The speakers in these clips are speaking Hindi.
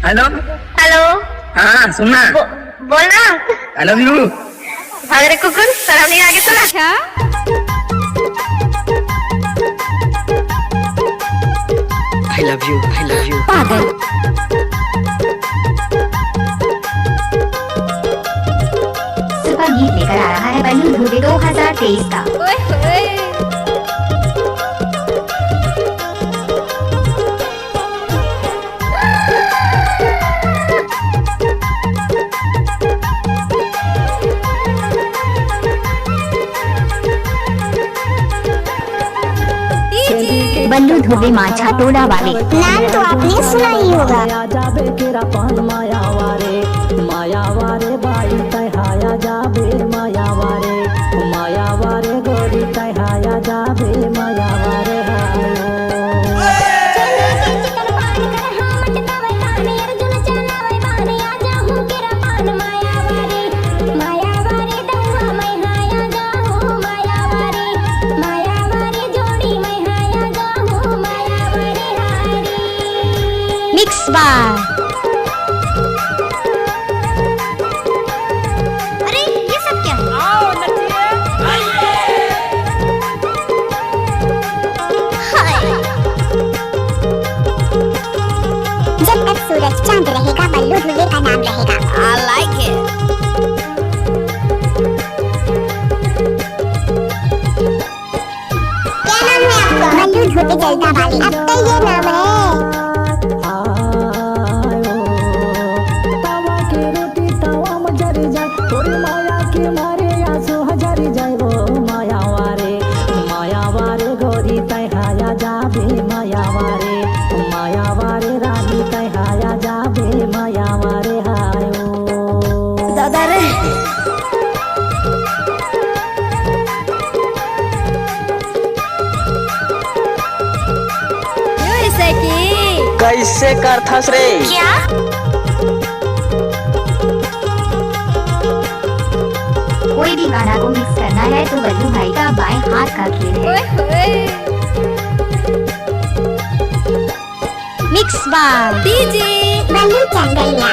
Hello hello. हाँ सुनना। बोल ना। I love you. भाग रे कुकुर, शर्म नहीं आगे सुना। क्या I love you, I love you. पागल। सुपर गीत लेकर आ रहा है बल्लू धुबे 2023 का। ओए होए। बल्लू धुबे माछा टोला वाले। नाम तो आपने सुना ही होगा। जाबे केरा पान मायावारे मायावारे बाई तहाया जाबे मायावारे मायावारे गोरी तहाया जाबे मायावारे मिक्स बार। अरे ये सब क्या है? जब तक सूरज चांद रहेगा बल्लू धुबे का नाम रहेगा। I like it. क्या नाम है आपका? बल्लू धुबे जलता वाली। अब तो ये नाम है। तावा की रोटी तावा में जरी जाए थोड़ी माया की मारे आंसू हजारी जाए वो मायावारे मायावारे गोरी तहाया जाबे मायावारे मायावारे रानी तहाया जाबे मायावारे हायो दादा रे। ऐसे की कैसे करथस रे? क्या? कोई भी गाना को मिक्स करना है तो बल्लू भाई का बाएं हाथ का खेल है। ओए होए। मिक्स बार। डीजे बल्लू चंगैया।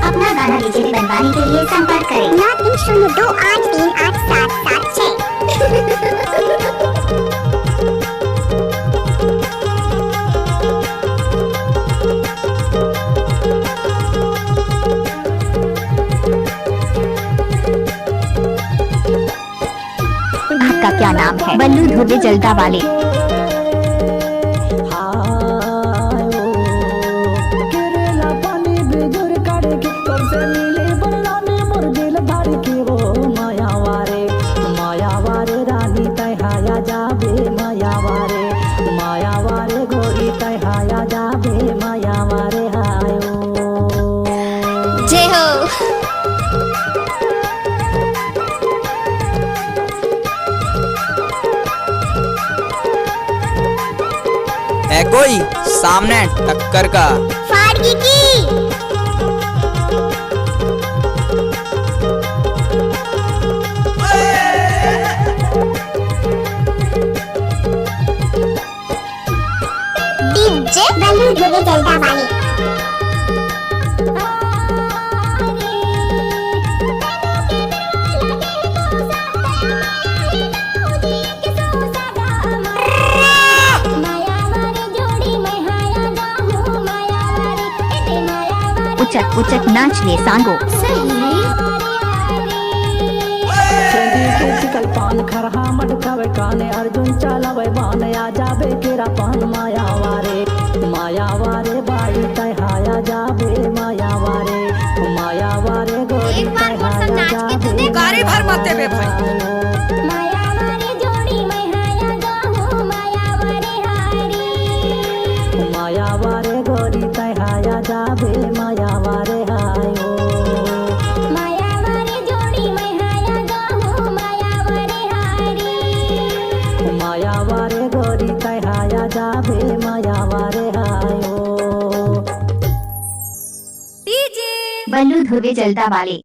अपना गाना डीजे में बनवाने के लिए संपर्क करें 9302817776। आपका क्या नाम है? बल्लू धुबे जलता वाले। केरला पानी बिजुर काढ़े के तुमसे मिले बरलाने मोर दिल धड़ के वो मायावारे मायावारे रानी तहाया जाबे मायावारे मायावारे गोरी तहाया जाबे मायावारे हायो जय हो। है कोई सामने टक्कर का? फाड़गी की। डीजे बल्लू धुबे जलता वाली। उचक उचक नाच ले सांगो। चंदी के चिकल पान खरहा मटकावे काने अर्जुन चलावे बान आ जाबे केरा पान मायावारे मायावारे बाई तहाया जाबे मायावारे मायावारे गोरी एक बार वो सब तहाया नाच के तो जाबे देख। गाड़ी भर मत देबे भाई। मायावारे गोरी तहाया जाबे मायावारे हायो मायावारी जोड़ी में যাবে মায়াওয়ারে হায় ও डीजे बल्लू धुर्वे जलता वाले